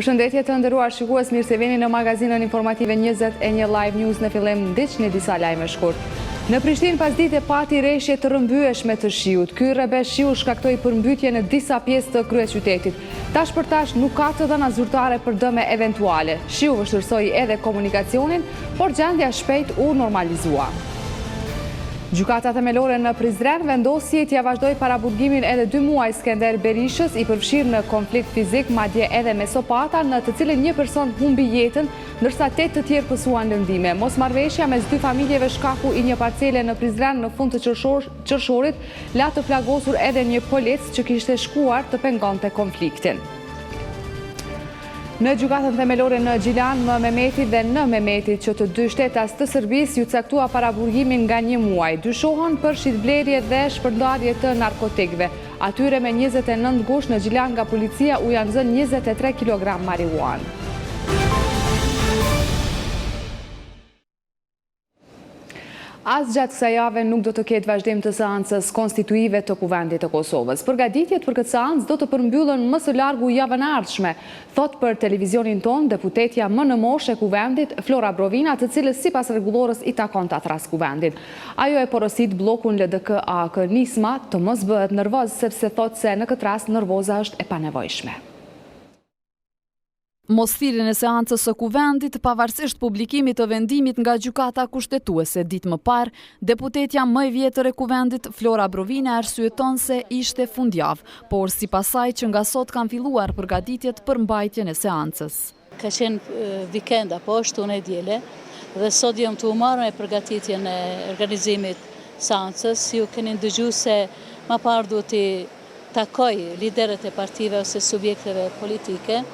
Përshëndetje të nderuar shikues, mirë se vini në magazinën informative 21 Live News. Në fillim ndiqni disa lajme shkurt. Në Prishtinë pasdite pati rreshje të rrëmbyeshme të shiut. Ky rrebesh shiu shkaktoi përmbytje në disa pjesë të kryeqytetit. Tash për tash nuk ka të dhëna zyrtare për dëme eventuale. Shiu vështirësoi edhe komunikacionin, por gjendja shpejt u normalizua. Gjykata themelore në Prizren vendosi t'ia vazhdoi paraburgimin edhe 2 muaj Skender Berishës, i përfshirë në konflikt fizik, madje edhe me sopata, në të cilin një person humbi jetën, ndërsa 8 të tjerë pësuan lëndime. Mosmarrveshja mes 2 familjeve shkaku i një parcele në Prizren në fund të qershorit la të plagosur edhe një polic që kishte shkuar të pengonte konfliktin. Në gjykatën themelore në Gjilan, më Mehmeti dhe në Mehmeti, që të 2 shtetas të Serbisë ju caktua paraburgimin nga 1 muaj. Dyshohen për shitblerje dhe shpërndarje të narkotikëve. Atyre me 29 gusht në Gjilan nga policia u janë zënë 23 kg marijuanë. As gjatë kësaj jave nuk do të ketë vazhdim të seancës konstituive të Kuvendit të Kosovës. Përgatitjet për këtë seancë do të përmbyllën më së largu javën e ardhshme, thot për televizionin ton deputetja më në moshë e Kuvendit, Flora Brovina, të cilës sipas rregullorës i takon ta thras Kuvendin. Ajo e porosit bllokun LDK-AK Nisma të mos bëhet nervoz, sepse thot se në këtë rast nervoza është e panevojshme. Mosthirjen e seancës së Kuvendit, pavarësisht publikimit të vendimit nga gjykata kushtetuese ditë më parë, deputetja më e vjetër e Kuvendit, Flora Brovina, arsyeton se ishte fundjavë, por sipas saj që nga sot kanë filluar përgatitjet për mbajtjen e seancës. Ka qenë vikend apo shtunë e diele dhe sot jam të marrë me përgatitjen e organizimit seancës. Ju keni dëgjuar se më parë duhet të takoj liderët e partive ose subjekteve politike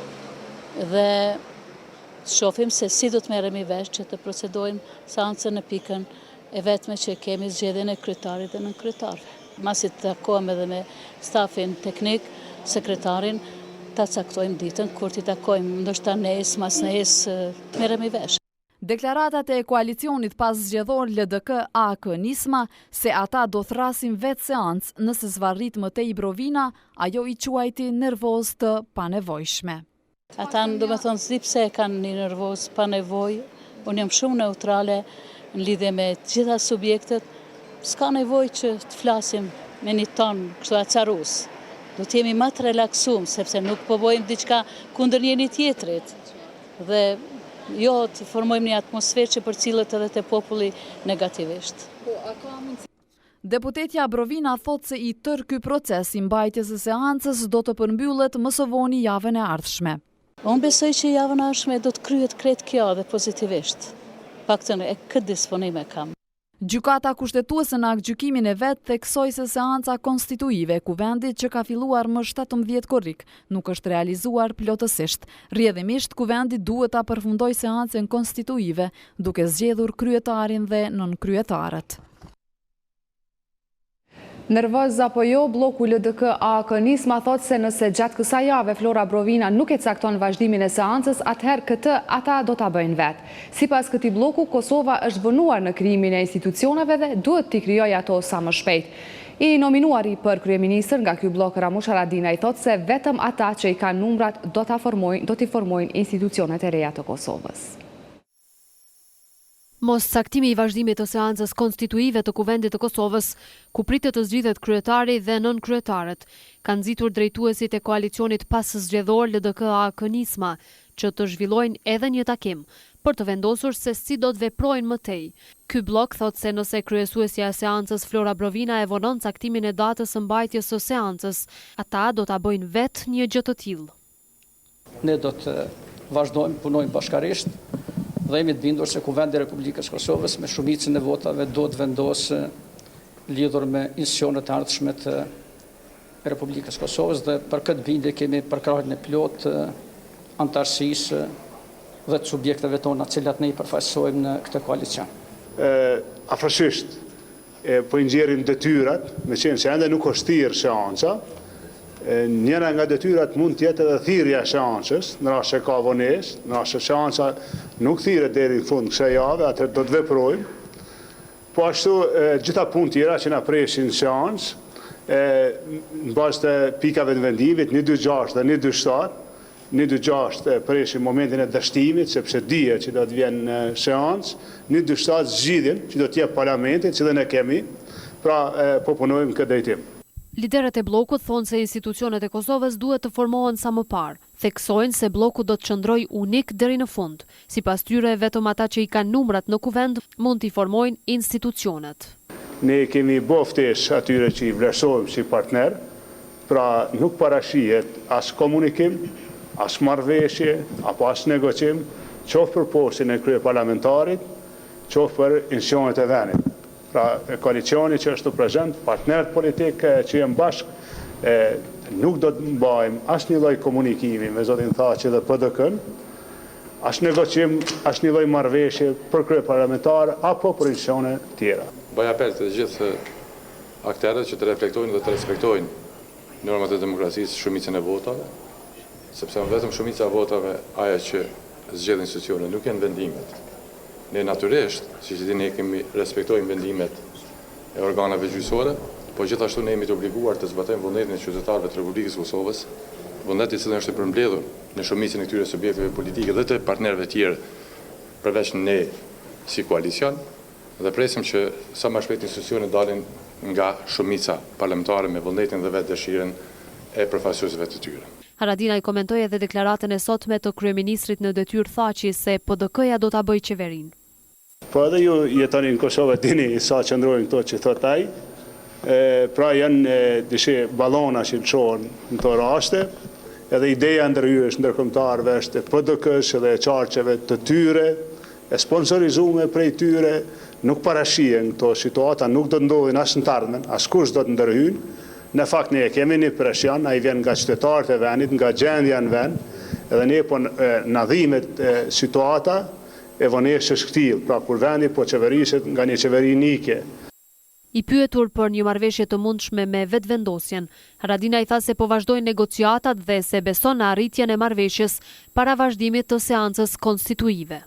dhe shohim se si do të merremi vesh që të procedojmë seancën në pikën e vetme që kemi zgjedhjen e kryetarit dhe nënkryetarëve. Masi të takohem edhe me stafin teknik, sekretarin, ta caktojmë ditën kur t'i takojmë, ndoshta nesër, mas nesër, të merremi vesh. Deklaratat e koalicionit pas zgjedhor LDK-AK Nisma se ata do thrasin vetë seancë nëse zvarrit më tej Brovina, ajo i quajti nervoz të panevojshme. Ata do me thonë si pse kanë një nervoz pa nevojë, unë jam shumë neutrale në lidhje me të gjitha subjektet, s'ka nevojë që të flasim me një ton kështu acarus. Do të jemi më të relaksum, sepse nuk po bëjmë diçka kundër njëri tjetrit. Dhe jo të formojmë një atmosferë që përcillet edhe te populli negativisht. Deputetja Brovina thot se i tërë ky proces i mbajtjes së seancës do të përmbyllet më së voni javën e ardhshme. Unë besoj që javën e ardhshme do të kryhet krejt kjo dhe pozitivisht. Paktën e këtë disponim e kam. Gjykata kushtetuese në aktgjykimin e vet theksoi se seanca konstituive e Kuvendit që ka filluar më 17 korrik nuk është realizuar plotësisht. Rrjedhimisht Kuvendi duhet ta përfundojë seancën konstituive duke zgjedhur kryetarin dhe nënkryetarët. Nervoz apo jo, bloku LDK-AK Nisma thot se nëse gjatë kësaj jave Flora Brovina nuk e cakton vazhdimin e seancës, atëherë këtë ata do ta bëjnë vetë. Sipas këtij bloku, Kosova është vënuar në krijimin e institucioneve dhe duhet t'i krijojë ato sa më shpejt. I nominuari për kryeministër nga ky blok Ramush Haradinaj thot se vetëm ata që i kanë numrat do t'i formojnë institucionet e reja të Kosovës. Mos caktimi i vazhdimit të seancës konstituive të Kuvendit të Kosovës, ku pritet të zgjidhet kryetari dhe nënkryetarët, kanë nxitur drejtuesit e koalicionit pas zgjedhor LDK-AK Nisma, që të zhvillojnë edhe një takim, për të vendosur se si do të veprojnë më tej. Ky blok thot se nëse kryesuesja e seancës Flora Brovina e vonon caktimin e datës së mbajtjes së seancës, ata do ta bëjnë vetë një gjë të tillë. Ne do të vazhdojmë punojmë bashkarisht dhe jemi të bindur se Kuvendi i Republikës Kosovës me shumicën e votave do të vendosë lidhur me institucionet e ardhshme të Republikës Kosovës dhe për këtë bindje kemi përkrahjen e plotë antarësisë dhe të subjekteve tona, të cilat ne i përfaqësojmë në këtë koalicion. Afërsisht po i nxjerrin detyrat, meqenëse se ende nuk është thirrë seanca. Njëra nga detyrat mund të jetë edhe thirrja e seancës, në rast se ka vonesë, në rast se seanca nuk thirret deri në fund kësaj jave, atëherë do të veprojmë. Po ashtu gjitha punë tjera që na presin seancë, në bazë të pikave të vendimit, 126 dhe 127, 126 presim momentin e dështimit, sepse dije që do të vjen në seancë, 127 zgjidhjen që do të jep parlamentit, që dhe ne kemi, pra po punojmë këtë drejtim. Liderët e bllokut thonë se institucionet e Kosovës duhet të formohen sa më parë. Theksojnë se bloku do të qëndrojë unik deri në fund. Sipas tyre, vetëm ata që i kanë numrat në kuvend mund t'i formojnë institucionet. Ne kemi boftesh atyre që i vlerësojmë si partner, pra nuk parashihet as komunikim, as marrëveshje, apo as negocim, qoftë për postin e kryeparlamentarit, qoftë për institucionet e vendit. Pra koalicioni që është të prezent, partnerët politikë që jenë bashkë, nuk do të mbajmë as një lloj komunikimi me zotin Thaçi dhe PDK-n, as negocim, as një lloj marrëveshje për kryeparlamentar apo për institucione tjera. Bëj apel të gjithë aktorët që të reflektojnë dhe të respektojnë normat e demokracisë, shumicën e votave, sepse vetëm shumica e votave ajo që zgjedh institucione, nuk janë vendimet. Ne natyrisht, si që ne kemi respektojnë vendimet e organeve gjyqësore, po gjithashtu ne jemi të obliguar të zbatojmë vullnetin e qytetarëve të Republikës së Kosovës, vullneti i cili është i përmbledhur në shumicën e këtyre subjekteve politike dhe të partnerëve tjerë, përveç ne si koalicion, dhe presim që sa më shpejt institucionet dalin nga shumica parlamentare me vullnetin dhe vetë dëshiren e përfaqësuesve të tyre. Haradinaj komentoi edhe deklaratën e sotme të kryeministrit në detyrë Thaçi se PDK-ja do ta bëjë qeverinë. Po edhe ju jetoni në Kosovë, dini sa qëndrojnë këto që thot ai. Pra janë disi ballona që çohen në këto raste, edhe ideja ndërhyrës ndërkombëtarëve është PDK-s dhe çarçeve të tyre, e sponsorizuar prej tyre, nuk parashihen këto situata, nuk do të ndodhin as në të ardhmen, askush do të ndërhyjnë. Në fakt ne kemi një presion, ai vjen nga qytetarët e vendit, nga gjendja në vend, edhe ne po na dhimbet situata e voneshës këtill, pra kur vendi po qeveriset nga një qeveri unike. I pyetur për një marrëveshje të mundshme me vetëvendosjen, Haradinaj tha se po vazhdojnë negociatat dhe se beson në arritjen e marrëveshjes para vazhdimit të seancës konstituive.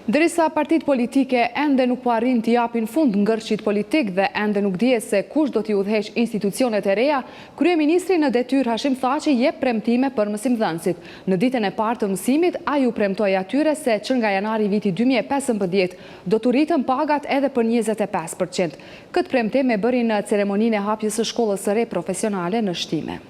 Derisa partitë politike ende nuk po arrin të japin fund ngërçit politik dhe ende nuk dihet se kush do t'i udhëheq institucionet e reja, kryeministri në detyrë Hashim Thaçi jep premtime për mësimdhënësit. Në ditën e parë të mësimit, ai u premtoi atyre se që nga janari viti 2015 do të rritën pagat edhe për 25%. Këtë premtim e bëri në ceremoninë e hapjes së shkollës së re profesionale në Shtime.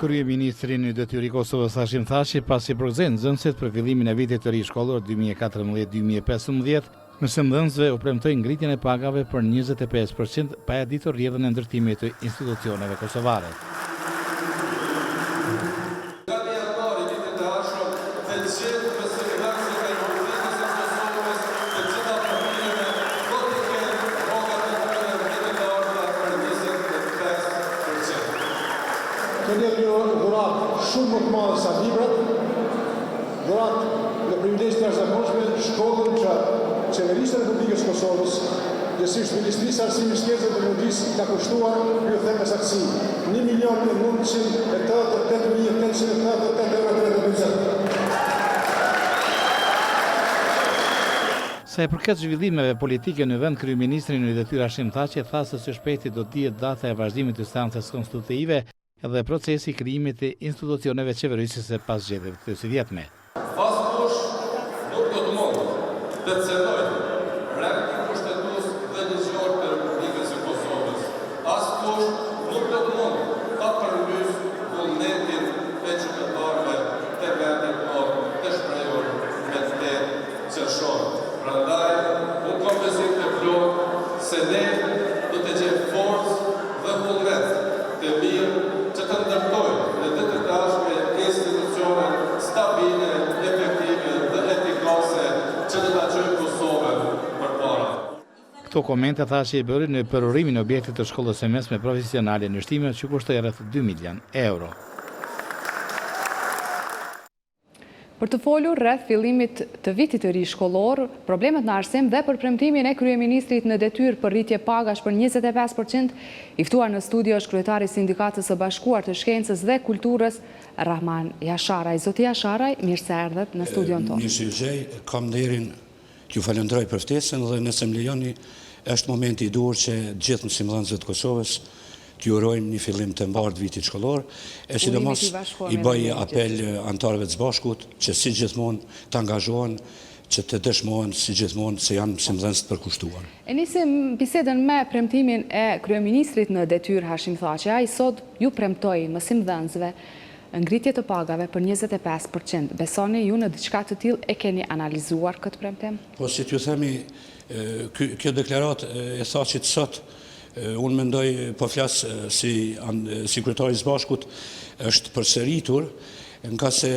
Kryeministri në detyrë i Kosovës Hashim Thaçi pasi përgjigjën nxënësit për fillimin e vitit të ri shkollor 2014-2015, mësimdhënësve u premtoi ngritjen e pagave për 25% pa e ditur rrjedhën e ndërtimit të institucioneve kosovare. Kënë një dhurat shumë më të madhe sa librat, dhurat në privilegj të jashtëzakonshme, shkollën që qeverisja e Republikës Kosovës, gjithsesi Ministrisë e Arsimit, Shkencës dhe Teknologjisë ka kushtuar, ju them me saktësi, 1.988.888 euro për buxhet. Sa e përket zhvillimeve politike në vend, kryeministri në detyrë Hashim Thaçi tha se së shpejti do të dihet data e vazhdimit të seancës konstitutive edhe procesi i krijimit të institucioneve qeverisëse pas zgjedhjeve të së vjetme. Askush nuk do të mund të cedojë rregullin kushtetues dhe ligjor të Republikës së Kosovës. Askush nuk do të mund ta përmbysë vullnetin e qytetarëve të vendit të shprehur me të qershor. Prandaj, unë kam besim të plot se ne do të gjejmë forcë dhe vullnet të mirë që të ndërtojnë në të tashme institucione stabile, efektive dhe efikase që të ta çojnë Kosovën përpara. Këto komente Thaçi i bëri në përurimin e objektit të shkollës së mesme profesionale në Shtime që kushtoi rreth 2 milion euro. Për të folur rreth fillimit të vitit të ri shkollor, problemet në arsim dhe për premtimin e kryeministrit në detyrë për rritje pagash për 25%, i ftuar në studio është kryetari i Sindikatës së Bashkuar të Shkencës dhe Kulturës, Rahman Jasharaj. Zoti Jasharaj, mirë se erdhët në studion tonë. Mirë se gjej, kam nderin t'ju falenderoj për ftesën dhe nëse më lejoni, është momenti i duhur që gjithë mësimdhënësve të Kosovës t'ju urojmë një fillim të mbarë të vitit shkollor, e sidomos i bëj apel antarëve të Zbashkut që si gjithmonë të angazhohen, që të dëshmohen si gjithmonë se janë mësimdhënës të përkushtuar. E nisim bisedën me premtimin e kryeministrit në detyrë Hashim Thaçi. Ai sot ju premtoi mësimdhënësve ngritje të pagave për 25%. Besoni ju në diçka të tillë, e keni analizuar këtë premtim? Po si t'ju themi, kjo deklarat e Thaçit sot, unë mendoj, po flas si kryetari i Zbashkut, është përsëritur, nga se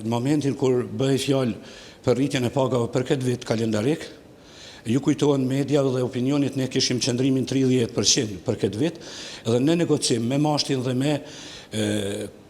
në momentin kur bëhej fjalë për rritjen e pagave për këtë vit kalendarik, ju kujtohen media dhe opinionit, ne kishim qëndrimin 30% për këtë vit, dhe në negocim me Mashtin dhe me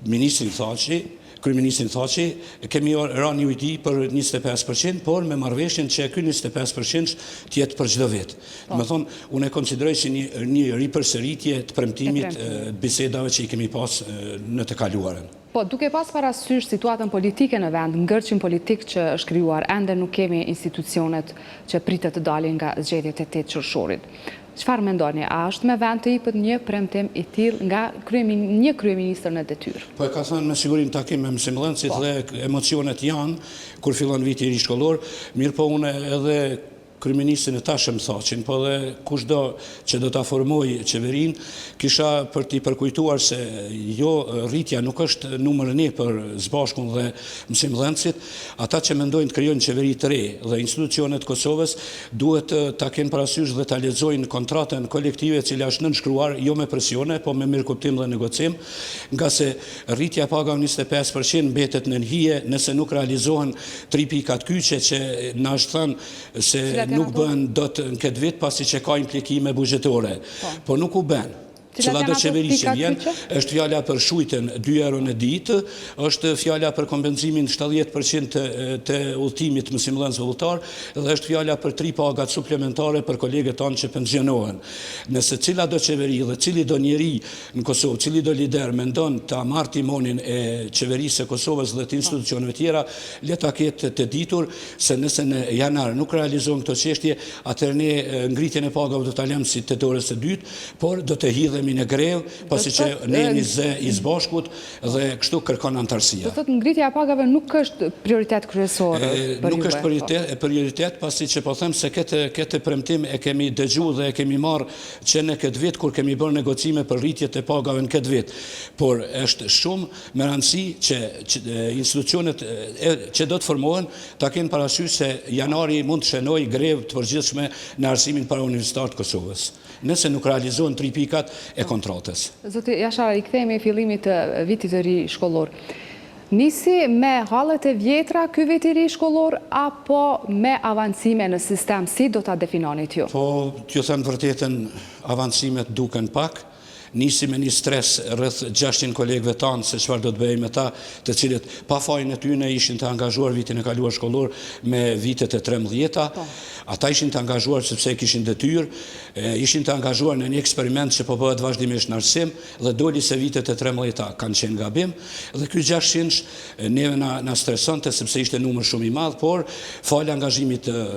Ministrin Thaçi, kryeministrin Thaçi, kemi rënë një ide për 25%, por me marrëveshjen që ky 25% të jetë për çdo vit. Do të thonë, unë e konsideroj si një ripërsëritje të premtimit bisedave që i kemi pas në të kaluarën. Po, duke pas parasysh situatën politike në vend, ngërçin politik që është krijuar, ende nuk kemi institucionet që pritet të dalin nga zgjedhjet e 8 qershorit. Çfarë mendoni? A është me vend të jepet një premtim i tillë nga një kryeministër në detyrë? Po e ka thënë me siguri në takim me mësimdhënësit dhe emocionet janë kur fillon viti i ri shkollor, mirë po unë edhe kryeministrin e tashëm Thaçin, po dhe kushdo që do ta formoj qeverin, kisha për t'i përkujtuar se jo rritja nuk është numër 1 për Zbashkun dhe mësimdhënësit, ata që mendojnë të krijojnë qeveri të re dhe institucionet Kosovës duhet ta kenë parasysh dhe ta lexojnë kontratën kolektive e cila është nënshkruar jo me presione, po me mirëkuptim dhe negocim, nga se rritja e pagave 25% mbetet në hije nëse nuk realizohen 3 pikat kyçe që na është thënë se nuk bën dot në këtë vit pasi që ka implikime buxhetore. Po nuk u bën. Cila do qeveri që vjen, është fjala për shujtën 2 euro në ditë, është fjala për kompensimin 70% të udhëtimit mësimdhënësve vullnetar dhe është fjala për 3 pagat suplementare për kolegët tanë që pensionohen. Nëse cila do qeveri dhe cili do njeri në Kosovë, cili do lider mendon ta marrë timonin e qeverisë së Kosovës dhe të institucioneve tjera, le ta ketë të ditur se nëse në janar nuk realizohen këto çështje, atëherë ne ngritjen e pagave do ta lëmë si tetorës së dytë, por do të hidhemi në grev, pasi që ne jemi zë i Zbashkut dhe kështu kërkon antarësia. Do thotë ngritja e pagave nuk është prioritet kryesor për ju. Nuk është prioritet, pasi që po them se këtë premtim e kemi dëgjuar dhe e kemi marrë që në këtë vit kur kemi bërë negocime për rritjet e pagave në këtë vit. Por është shumë me rëndësi që institucionet që do të formohen ta kenë parasysh se janari mund të shënojë grev të përgjithshme në arsimin para universitar të Kosovës. Nëse nuk realizohen 3 pikat e kontratës. Zoti Jashar, i kthehemi fillimit të vitit të ri shkollor. Nisi me hallet e vjetra ky vit i ri shkollor apo me avancime në sistem, si do ta definonit ju? Po, t'ju them vërtetën, avancimet duken pak. Nisi me një stres rreth 600 kolegëve tanë se çfarë do të bëjmë me ta, të cilët pa fajin e tyre ishin të angazhuar vitin e kaluar shkollor me vitet e 13-ta. Ata ishin të angazhuar sepse kishin detyrë, ishin të angazhuar në një eksperiment që po bëhet vazhdimisht në arsim dhe doli se vitet e 13-ta kanë qenë gabim dhe ky 600 neve na stresonte sepse ishte numër shumë i madh, por falë angazhimit të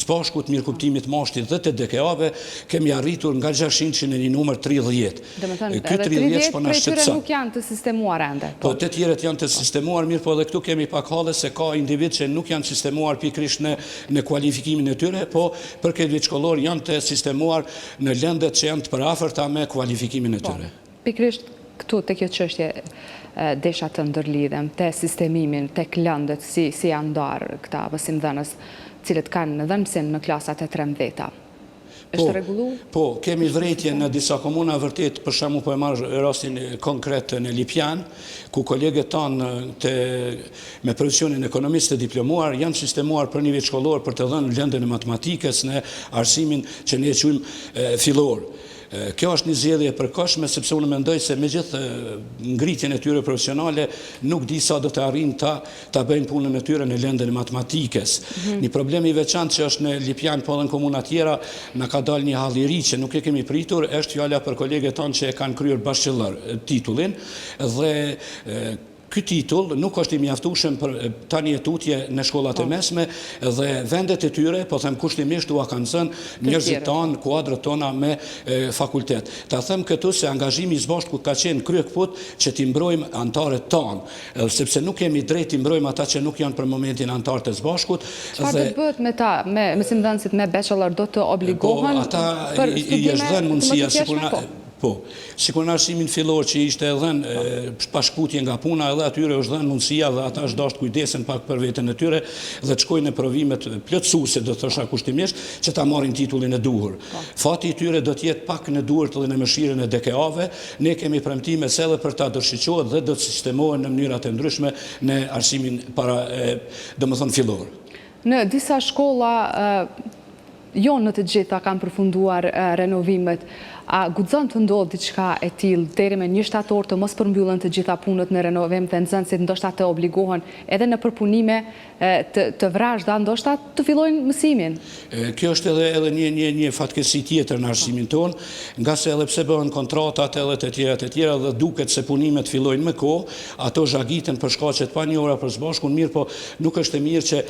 Zbashkut, mirëkuptimit Mashtit dhe të DKA-ve, kemi arritur nga 600 në një numër 30. Edhe 30 prej tyre nuk janë të sistemuar ende. Po të tjerët janë të sistemuar, mirë po edhe këtu kemi pak halle se ka individ që nuk janë sistemuar pikrisht në kualifikimin e tyre, po për këtë vit shkollor janë të sistemuar në lëndet që janë të përafërta me kualifikimin e tyre. Pikrisht këtu te kjo çështje desha të ndërlidhem te sistemimin, tek lëndet si janë ndarë këta mësimdhënës, cilët kanë dhënë mësim në klasat e 13-ta. është rregullu? Po, kemi vërejtje në disa komuna vërtet, për shembull po e marr rastin konkret në Lipjan, ku kolegët tanë me profesionin ekonomist të diplomuar janë sistemuar për një vit shkollor për të dhënë lëndën e matematikës në arsimin që ne e quajmë fillor. Kjo është një zgjedhje e përkohshme sepse unë mendoj se megjithë ngritjen e tyre profesionale nuk di sa do të arrijnë ta bëjnë punën e tyre në lëndën e matematikës. Një problem i veçantë që është në Lipjan po edhe në komuna tjera na ka dalë një hall i ri që nuk e kemi pritur, është fjala për kolegët tanë që e kanë kryer bashkëllor titullin dhe Ky titull nuk është i mjaftueshëm për tani tutje në shkollat e mesme dhe vendet e tyre, po them kushtimisht ua kanë zënë njerëzit tanë, kuadrët tona me fakultet. Ta them këtu se angazhimi i së bashku ka qenë kryekput që t'i mbrojmë antarët tanë, sepse nuk kemi drejt t'i mbrojmë ata që nuk janë për momentin antarët e së bashkut. Çfarë do bëhet me ta, me mësimdhënësit me bachelor, do të obligohen për studime? Po, sikur në arsimin fillor që ishte dhënë pa shkputje nga puna, edhe atyre është dhënë mundësia dhe ata është dashur kujdesen pak për veten e tyre dhe të shkojnë në provimet plotësuese, do thosha kushtimisht, që ta marrin titullin e duhur. Fati i tyre do të jetë pak në duhur dhe në mëshirën e DKA-ve. Ne kemi premtime se edhe për ta dëshiqohet dhe do të sistemohen në mënyra të ndryshme në arsimin fillor. Në disa shkolla jo në të gjitha kanë përfunduar renovimet. A guxon të ndodhë diçka e tillë deri me 1 shtator të mos përmbyllen të gjitha punët në renovim dhe nxënësit ndoshta të obligohen edhe në përpunime të vrazhda ndoshta të fillojnë mësimin? Kjo është edhe një fatkeqësi tjetër në arsimin tonë, nga se edhe pse bëhen kontratat edhe të tjera dhe duket se punimet fillojnë me kohë, ato zhagiten për shkaqet pa një ora për së bashku, mirë, po nuk është e mirë që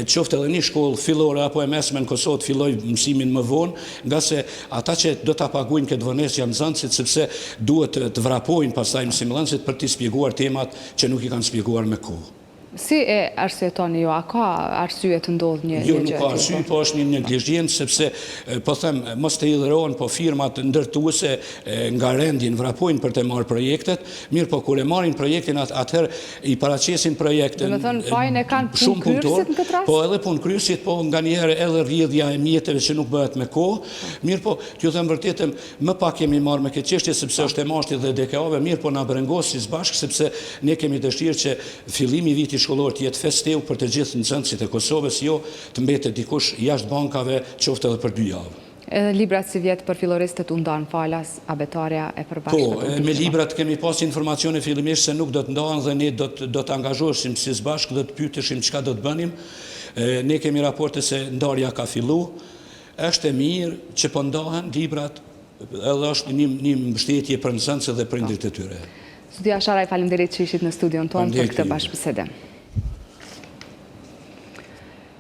qoftë edhe një shkollë fillore apo e mesme në Kosovë të fillojë mësimin më vonë, nga se ata që do ta paguajnë këtë vonesë janë nxënësit, sepse duhet të vrapojnë pastaj mësimdhënësit për t'i shpjeguar temat që nuk i kanë shpjeguar me kohë. Si e arsyetoni ju? A ka arsye të ndodhë një gjë? Jo, nuk ka arsye, po është një neglizhencë, sepse po them, mos të hidhërohen, po firmat ndërtuese nga rendin vrapojnë për të marrë projektet, mirë, po kur e marrin projektin atëherë i paraqesin projektin. Do të thonë fajin e kanë punë kryesit në këtë rast? Po edhe punë kryesit, po nganjëherë edhe rrjedhja e mjeteve që nuk bëhet me kohë. Mirë, po t'ju them vërtetëm, më pak kemi marrë me këtë çështje sepse është e mashti dhe DKA-ve, mirë, po na brengos si bashkë sepse ne kemi dëshirë që fillimi i vitit shkollor të jetë festiv për të gjithë nxënësit e Kosovës, jo të mbetet dikush jashtë bankave, qoftë edhe për 2 javë. Edhe librat si vjetë për filloristët u ndanë falas, abetarja e përbashkët? Po, me librat kemi pas informacione fillimisht se nuk do të ndahen dhe ne do të angazhoheshim si së bashku dhe të pyeteshim çka do të bënim. Ne kemi raporte se ndarja ka fillu. Është e mirë që po ndahen librat, edhe është një mbështetje për nxënësit dhe prindërit e tyre. Studia Sharaj, faleminderit që ishit në studion tonë për këtë bashkëbisedë.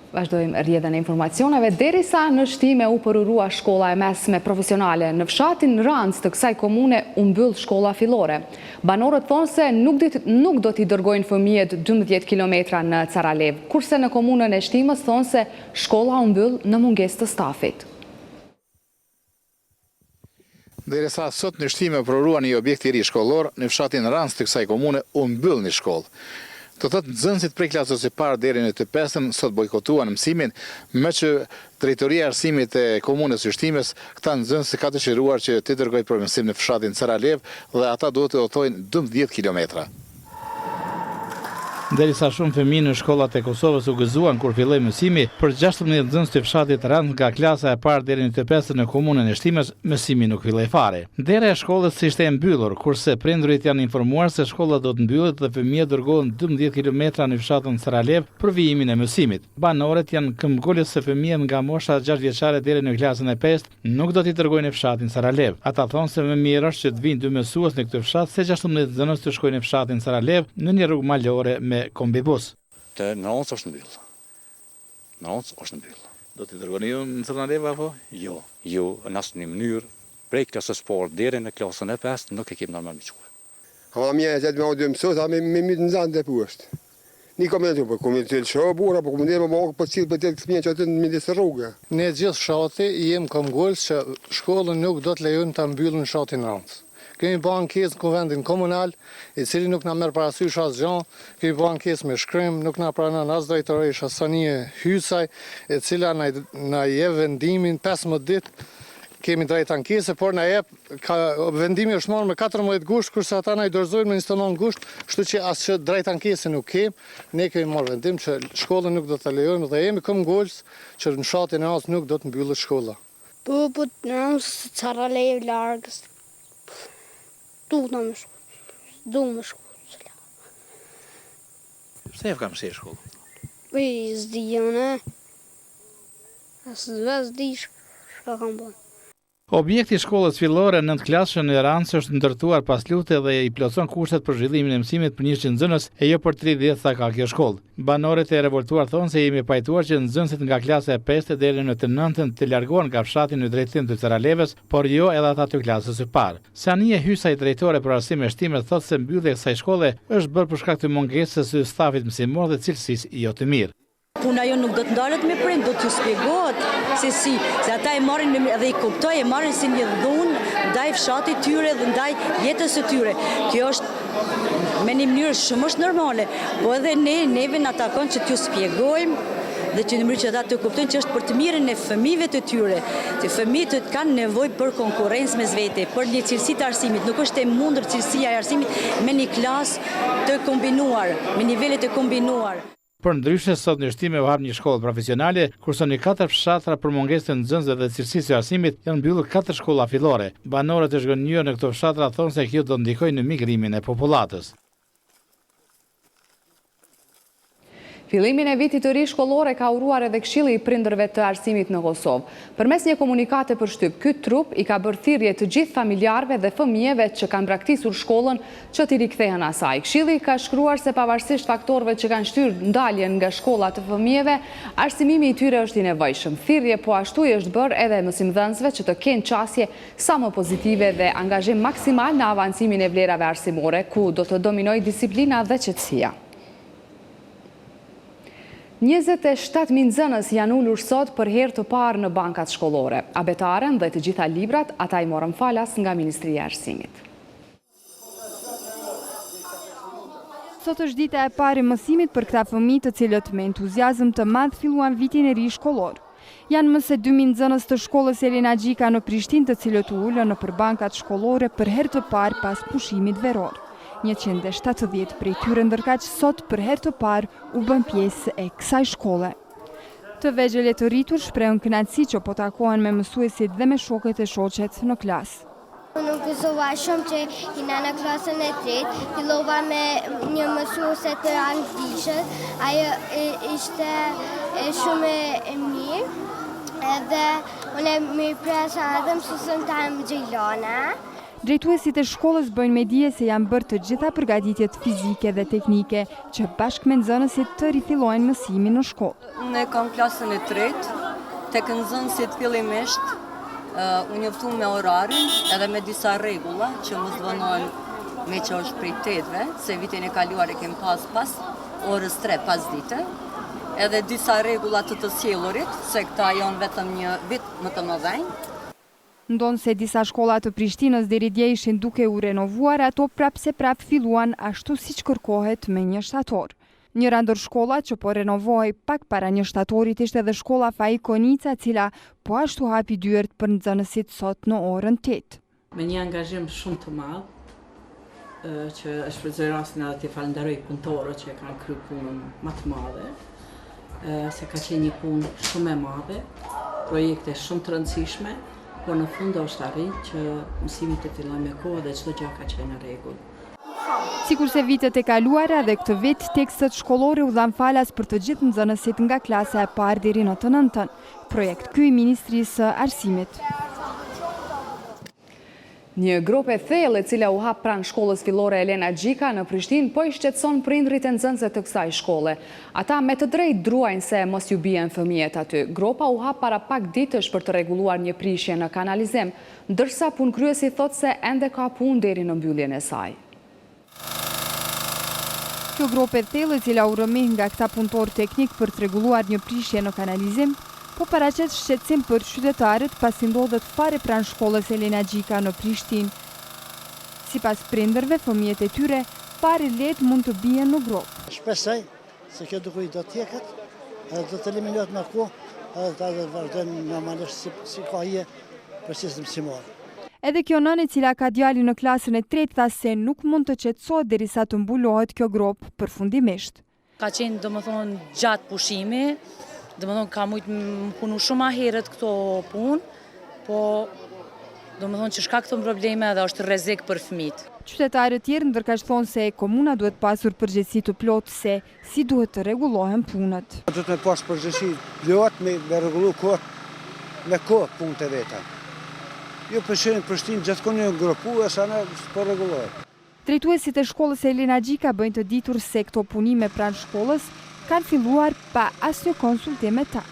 Vazhdojmë rrjedhën e informacioneve. Derisa në Shtime u përurua shkolla e mesme profesionale, në fshatin Rancë të kësaj komune u mbyll shkolla fillore. Banorët thonë se nuk do t'i dërgojnë fëmijët 12 kilometra në Caralev, kurse në komunën e Shtimës thonë se shkolla u mbyll në mungesë të stafit. Derisa sot në Shtime përurua një objekt i ri shkollor, në fshatin Rancë të kësaj komune u mbyll një shkollë. Të thotë nxënësit prej klasës së parë deri në të 5-ën sot bojkotuan mësimin, me që drejtoria e arsimit e komunës së Shtimës këta nxënës ka dëshiruar që të dërgojë për mësim në fshatin Caralev dhe ata duhet të udhtojnë 12 kilometra. Derisa shumë fëmijë në shkollat e Kosovës u gëzuan kur filloi mësimi, për 16 nxënës të fshatit Rancë nga klasa e parë deri në të 5-ën në komunën e Shtimës, mësimi nuk filloi fare. Dera e shkollës ishte e mbyllur, kurse prindërit janë informuar se shkolla do të mbyllet dhe fëmijët dërgohen 12 kilometra në fshatin Caralev për vijimin e mësimit. Banorët janë këmbgulës se fëmijët nga mosha 6 vjeçare deri në klasën e 5 nuk do t'i dërgojnë në fshatin Caralev. Ata thonë se më mirë është që të vinë 2 mësues në këtë fshat se 16 nxënës të shkojnë në fshatin Caralev në një rrugë malore me kombibus. Në Rancë është mbyll. Në Rancë është mbyll. Do t'i dërgoni ju në Caralev apo? Jo, në asnjë mënyrë. Prej klasës parë deri në klasën e 5 nuk e kemi normal mësuar. Ha mia e me audio mësues, ha me në zanë dhe poshtë. Një komentu, po komentu të shohë bura, po komentu më bëhë për cilë për të këmija që atë në midis rrugë. Ne gjithë fshati jem këmbgulës që shkollën nuk do të lejojnë të mbyllën në fshatin Rancë. Kemi bërë ankesë në kuvendin komunal, i cili nuk na merr parasysh asgjë. Kemi bërë ankesë me shkrim, nuk na pranon as drejtoresh as Sanie Hysaj, e cila na jep vendimin 15 ditë. Kemi drejt ankese, por na jep vendimi është marrë me 14 gusht, kurse ata na i dorëzojnë me 29 gusht, kështu që asgjë drejt ankese nuk kemi. Ne kemi marrë vendim që shkollën nuk do ta lejojmë dhe jemi këmbgulës që në fshatin e Rancë nuk do të mbyllet shkolla. Po në Rancë Caralev largës. Du me shkollë. Pse e kam shë shkollë? Zdi jone. Asë zdi shka kam bënë. Objekti i shkollës fillore 9 klasë në Rancë është ndërtuar pas lufte dhe i plotson kushtet për zhvillimin e mësimit për 100 nxënës e jo për 30, tha ka kjo shkollë. Banorët e revoltuar thonë se jemi pajtuar që nxënësit nga klasa e 5 deri në të 9 të largohen nga fshati në drejtim të Ceraleves, por jo edhe ata të klasës së parë. Sania Hysaj, drejtore për arsim e shtimet, thotë se mbyllja e kësaj shkolle është bërë për shkak të mungesës së stafit mësimor dhe cilësisë jo të mirë. Puna jo nuk do të ndalet me prind, do t'ju shpjegohet se si, se ata e marrin edhe i kuptoj, e marrin si një dhunë ndaj fshatit tyre dhe ndaj jetës së tyre. Kjo është me një mënyrë shumë është normale, po edhe neve na takon që t'ju shpjegojmë dhe që në mënyrë që ata të kuptojnë që është për të mirën e fëmijëve të tyre, që fëmijët kanë nevojë për konkurrencë mes vete, për një cilësi të arsimit, nuk është e mundur cilësia e arsimit me një klasë të kombinuar, me nivele të kombinuar. Për ndryshe, sot në shtime u hap një shkollë profesionale, kurse në 4 fshatra për mungesë të nxënësve dhe cilësisë së arsimit janë mbyllur 4 shkolla fillore. Banorët e zhgënjur në këto fshatra thonë se kjo do ndikojë në migrimin e popullatës. Fillimin e vitit të ri shkollore ka uruar edhe Këshilli i Prindërve të Arsimit në Kosovë. Përmes një komunikate për shtyp, ky trup i ka bërë thirrje të gjithë familjarëve dhe fëmijëve që kanë braktisur shkollën që t'i rikthehen asaj. Këshilli ka shkruar se pavarësisht faktorëve që kanë shtyrë ndaljen nga shkolla të fëmijëve, arsimimi i tyre është i nevojshëm. Thirrje po ashtu i është bërë edhe mësimdhënësve që të kenë qasje sa më pozitive dhe angazhim maksimal në avancimin e vlerave arsimore, ku do të dominojë disiplina dhe qetësia. 27.000 nxënës janë ulur sot për herë të parë në bankat shkollore. Abetaren dhe të gjitha librat, ata i morën falas nga Ministria e Arsimit. Sot është dita e parë e mësimit për këta fëmijë të cilët me entuziazëm të madh filluan vitin e ri shkollor. Janë më se 2.000 nxënës të shkollës Elena Gjika në Prishtinë të cilët u ulën në bankat shkollore për herë të parë pas pushimit veror. 170 prej tyre ndërkaq sot për herë të parë u bën pjesë e kësaj shkolle. Të vegjël e të rritur shprehën kënaqësi që po takohen me mësuesit dhe me shokët e shoqet në klasë. Nuk gëzova shumë që jina në klasën e 3, fillova me një mësuese të anglishët, ajo ishte shumë e mirë, edhe unë më presa edhe mësuesën tamë Gjilana. Drejtuesit e shkollës bëjnë me dije se janë bërë të gjitha përgatitjet fizike dhe teknike që bashkë me nxënësit të rifillojnë mësimin në shkollë. Unë kam klasën e 3, tek nxënësit fillimisht u njoftu me orarin edhe me disa rregulla që mos vënohen me që është prej 8-ve, se vitin e kaluar e kem pas orës 3 pas dite, edhe disa rregulla të sjellurit, se këta janë vetëm një vit më të mëdhenj. Ndonë se disa shkolla të Prishtinës deri dje ishin duke u renovuar, ato prap filluan ashtu siç kërkohet me 1 shtator. Njëra ndër shkollat që po renovohej pak para 1 shtatorit ishte edhe shkolla Fai Konica, cila po ashtu hapi dyert për nxënësit sot në orën 8. Me një angazhim shumë të madh, që e shfrytëzoj rastin edhe t'i falenderoj punëtorët që kanë kryer punën më të madhe, se ka qenë një punë shumë e madhe, projekte shumë të rëndësishme. Por në fund është arrit që mësimi të fillojë me kohë dhe çdo gjë ka qenë në rregull. Sikurse vitet e kaluara dhe këtë vit tekstet shkollore u dhan falas për të gjithë nxënësit nga klasa e parë deri në të 9-ën. Projekt ky i Ministrisë së Arsimit. Një grupe thellë e cila u hap pranë shkollës fillore Elena Gjika në Prishtinë po i shqetëson prindrit e nxënësve të kësaj shkolle. Ata me të drejtë druajnë se mos ju bien fëmijët aty. Gropa u hap para pak ditësh për të rregulluar një prishje në kanalizim, ndërsa punëkryesi thotë se ende ka punë deri në mbylljen e saj. Kjo grupe thellë e cila u rrëmi nga këta punëtor teknik për të rregulluar një prishje në kanalizim, po paraqet shqetësim për qytetarët pasi ndodhet fare pranë shkollës Elena Gjika në Prishtinë. Sipas prindërve, fëmijët e tyre fare lehtë mund të bien në grop. Shpresoj se kjo do të tjeket, edhe do të eliminohet me kohë, edhe ta do të vazhdojmë normalisht si ka hije procesi mësimor. Edhe kjo nënë e cila ka djalin në klasën e 3 tha se nuk mund të qetësohet derisa të mbulohet kjo grop përfundimisht. Ka qenë domethënë gjatë pushimi, domethënë ka mujt më punu shumë a herët këto punë, po domethënë që shka këto probleme edhe është rrezik për fëmijët. Qytetarët tjerë ndërkaq thonë se komuna duhet pasur përgjegjësi të plotë se si duhet të rregullohen punët. Duhet me pas përgjegjësi plot me rregullu kohë me kohë punët e veta. Jo përshenë Prishtinë gjithkohë një grupu e sa në për regular. Drejtuesit e shkollës Elena Gjika bëjnë të ditur se këto punime pranë shkollës kanë filluar pa asnjë konsultim me ta.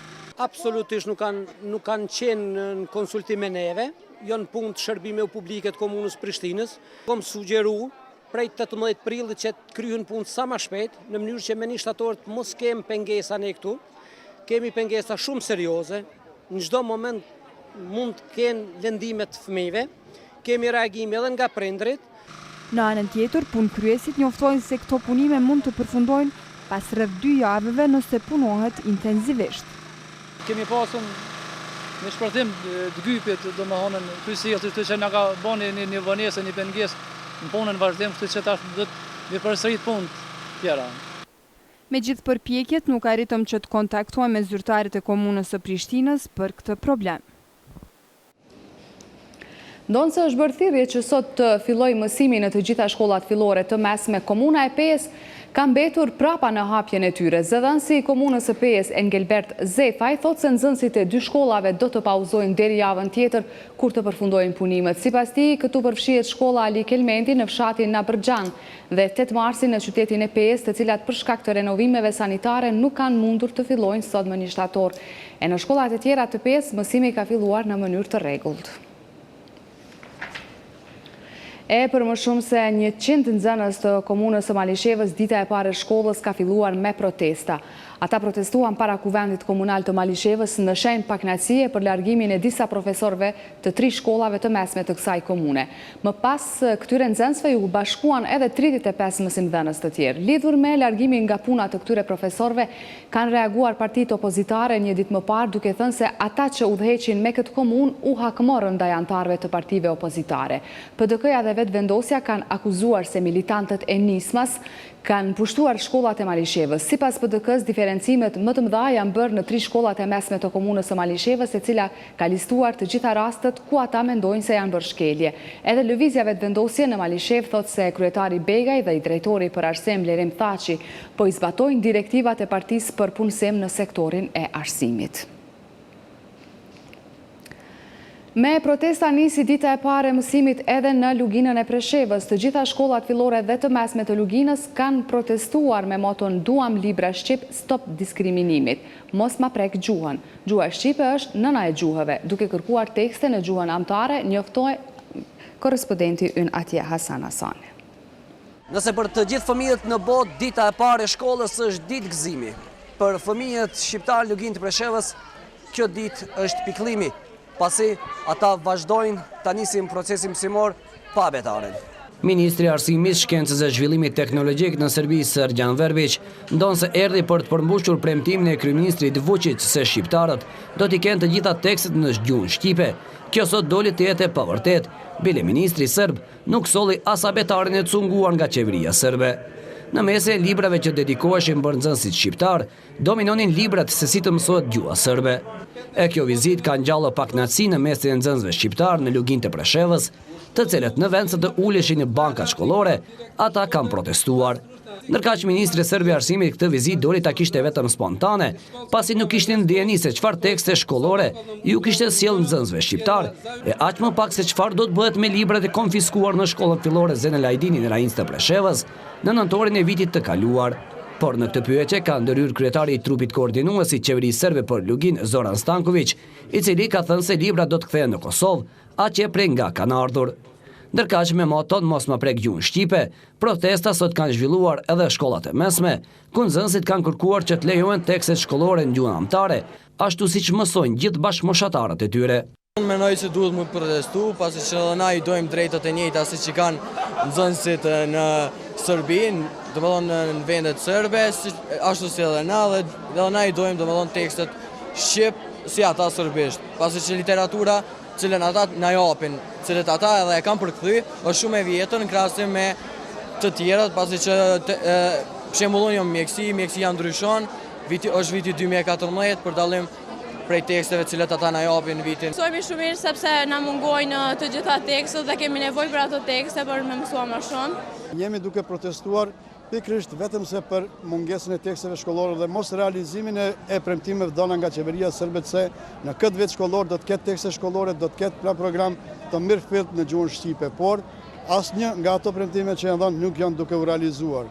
Absolutisht nuk kanë qenë në konsultim me neve, janë punë të shërbimeve publike të komunës Prishtinës. Kom sugjeru prej 18 prillit që të kryhen punë sa më shpejt, në mënyrë që me 1 shtator të mos kemë pengesa ne këtu. Kemi pengesa shumë serioze, në çdo moment mund të kenë lëndime të fëmijëve, kemi reagime edhe nga prindrit. Në anën tjetër, punëkryesit njoftojnë se këto punime mund të përfundojnë pas rreth 2 javëve nëse punohet intensivisht. Kemi pasur me shpërthim të gypit, domethënë kryesill të që na ka bënë një vonesë, një pengesë në punën vazhdim, kështu që tash do të përsërit punë tjera. Me gjithë përpjekjet, nuk arritëm që të kontaktojmë me zyrtarët e komunës së Prishtinës për këtë problem. Ndonë se është bërë thirrje që sot të filloj mësimi në të gjitha shkollat fillore të mesme, Komuna e Pejës ka mbetur prapa në hapjen e tyre. Zëdhënësi i Komunës së Pejës Engelbert Zefaj thotë se nxënësit e 2 shkollave do të pauzojnë deri javën tjetër kur të përfundojnë punimet. Sipas tij, këtu përfshihet shkolla Ali Kelmendi në fshatin Nabërxhan dhe 8 marsi në qytetin e Pejës, të cilat për shkak të renovimeve sanitare nuk kanë mundur të fillojnë sot më 1 shtator. E në shkollat e tjera të Pejës, mësimi ka filluar në mënyrë të rregullt. E për më shumë se 100 nxënës të komunës së Malishevës, dita e parë e shkollës ka filluar me protesta. Ata protestuan para kuvendit komunal të Malishevës në shenjë pakënaqësie për largimin e disa profesorëve të 3 shkollave të mesme të kësaj komune. Më pas këtyre nxënësve u bashkuan edhe 35 mësimdhënës të tjerë. Lidhur me largimin nga puna të këtyre profesorëve, kanë reaguar partitë opozitare një ditë më parë, duke thënë se ata që udhëheqin me këtë komunë u hakmorën ndaj anëtarëve të partive opozitare. PDK-ja dhe Vetëvendosja kanë akuzuar se militantët e nismas kanë pushtuar shkollat e Malishevës. Sipas PDK-s, diferencimet më të mëdha janë bërë në 3 shkollat e mesme të komunës së Malishevës, e cila ka listuar të gjitha rastet ku ata mendojnë se janë bërë shkelje. Edhe lëvizja Vetëvendosje në Malishevë thotë se kryetari Begaj dhe i drejtori për arsim Blerim Thaçi po i zbatojnë direktivat e partisë për punësim në sektorin e arsimit. Me protesta nisi dita e parë e mësimit edhe në Luginën e Preshevës. Të gjitha shkollat fillore dhe të mesme të Luginës kanë protestuar me moton "Duam libra shqip, stop diskriminimit. Mos ma prek gjuhën." Gjuha shqipe është nëna e gjuhëve. Duke kërkuar tekste në gjuhën amtare, njoftoi korrespondenti ynë atje Hasan Hasani. Nëse për të gjithë fëmijët në botë, dita e parë e shkollës është ditë gëzimi. Për fëmijët shqiptar Luginë të Preshevës, kjo ditë është pikëllimi, pasi ata vazhdojnë të nisin procesin mësimor pa betaren. Ministri i Arsimit, Shkencës dhe Zhvillimit Teknologjik në Serbi, Sergjan Verbic, ndonë se erdhi për të përmbushur premtimin e kryeministrit Vučić se shqiptarët do t'i kenë të gjitha tekstet në gjuhën shqipe. Kjo sot doli të jetë e pavërtet, bile ministri serb nuk solli as abetarin e cunguar nga qeveria serbe. Në mese e librave që dedikoheshin për nxënësit shqiptar, dominonin librat se si të mësohet gjuha serbe. E kjo vizit ka ngjallë pakënaqësi në mesin e nxënësve shqiptar në Luginë të Preshevës, të cilët në vend se të uleshin në bankat shkollore, ata kanë protestuar. Ndërkaq ministri serb i arsimit këtë vizit doli ta kishte vetëm spontane, pasi nuk kishin ndjeni se çfarë tekste shkollore ju kishte sjellë nxënësve shqiptar, e aq më pak se çfarë do të bëhet me librat e konfiskuar në shkollën fillore Zenel Ajdini në Rajinës të Preshevës në nëntorin e vitit të kaluar. Por në këtë pyetje ka ndërhyrë kryetari i trupit koordinues i qeverisë serbe për Luginë, Zoran Stanković, i cili ka thënë se librat do të kthehen në Kosovë, aqe prej nga kanë ardhur. Ndërkaq me moton "Mos ma prek gjuhën shqipe", protesta sot kanë zhvilluar edhe shkollat e mesme, ku nxënësit kanë kërkuar që të lejohen tekstet shkollore në gjuhën amtare, ashtu siç mësojnë gjithë bashkëmoshatarët e tyre. Unë menoj se duhet më protestu, pasi që edhe na i dojmë drejtat e njëjta si që kanë nxënësit në Serbi, domethënë në vendet serbe, ashtu si edhe na, dhe na i dojmë domethënë tekstet shqip si ata serbisht, pasi që literatura cilën ata na japin, cilët ata edhe e kanë përkthy, është shumë e vjetër në krahasim me të tjerat, pasi që për shembull unë jam mjekësia ndryshon, është viti 2014 për dallim prej teksteve cilët ata na japin në vitin. Mësojmë shumë mirë sepse na mungojnë të gjitha tekstet dhe kemi nevojë për ato tekste për me mësuar më shumë. Jemi duke protestuar pikërisht vetëm se për mungesën e teksteve shkollore dhe mos realizimin e premtimeve dhëna nga qeveria serbe se në këtë vit shkollor do të ketë tekste shkollore, do të ketë plan program të mirëfillt në gjuhën shqipe, por asnjë nga ato premtime që janë dhënë nuk janë duke u realizuar.